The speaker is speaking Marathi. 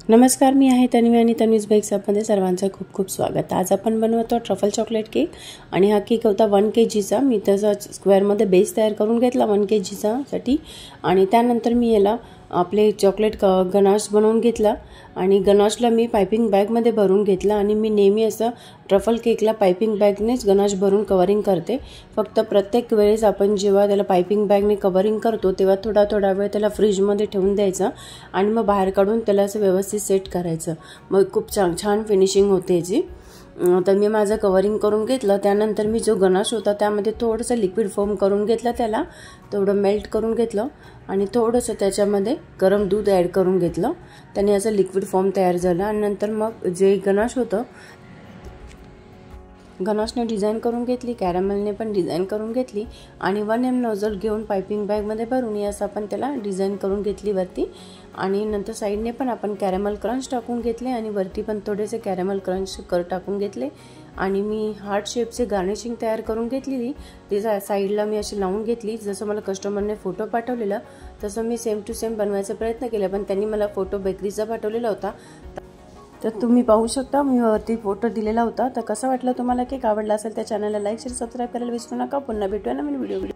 नमस्कार, मी आहे तन्वी आणि तन्वीज बेक्स मध्ये सर्वांचं खूप खूप स्वागत। आज आपण बनवतो ट्रफल चॉकलेट केक आणि हा केक होता 1 kg मी तसा स्क्वेअर मध्ये बेस तयार करून घेतला 1 kg साठी आणि त्यानंतर मी याला आपले चॉकलेट गनाश बनवून घेतला आणि गनाशला मी पाइपिंग बॅग मध्ये भरून घेतला आणि मी नेहमी असं ट्रफल केकला पाइपिंग बॅगनेच गनाश भरून कवरिंग करते। फक्त प्रत्येक वेळेस आपण जेव्हा त्याला पाइपिंग बॅगने कवरिंग करतो तेव्हा थोडा वेळ त्याला फ्रीज मध्ये ठेवून द्यायचा आणि मग बाहेर काढून त्याला असं व्यवस्थित सेट करायचं, मग खूप छान फिनिशिंग होते याची। तर मी माझं कवरिंग करून घेतलं। त्यानंतर मी जो गनाश होता त्यामध्ये थोडंसं लिक्विड फॉर्म करून घेतलं, त्याला थोडं मेल्ट करून घेतलं आणि थोडंसं त्याच्यामध्ये गरम दूध ॲड करून घेतलं। त्याने असं लिक्विड फॉर्म तयार झाला आणि नंतर मग जे गनाश होतं गनाशने डिझाइन करून घेतली, कॅरमलने पण डिझाइन करून घेतली आणि 1M नोझल घेऊन पाइपिंग बॅग मध्ये भरून असं आपण त्याला डिझाइन करून घेतली वरती आणि नंतर साइडने पण आपण कॅरमल क्रंच टाकून घेतले आणि वरती पण थोडेसे कॅरमल क्रंच टाकून घेतले आणि मी हार्ट शेपचे गार्निशिंग तयार करून घेतलेली। ती साइडला मी अशी लावून घेतली। जसं मला कस्टमरने फोटो पाठवलेला तसं मी सेम टू सेम बनवायचा प्रयत्न केला, पण त्यांनी मला फोटो बेकरीचा पाठवलेला होता, तर तुम्ही पाहू शकता मी वरती फोटो दिलेला होता। तर कसा वाटला तुम्हाला केक? आवडला असेल तर चॅनलला लाईक शेअर सबस्क्राइब करायला विसरू नका। पुन्हा भेटूया नवीन व्हिडिओ।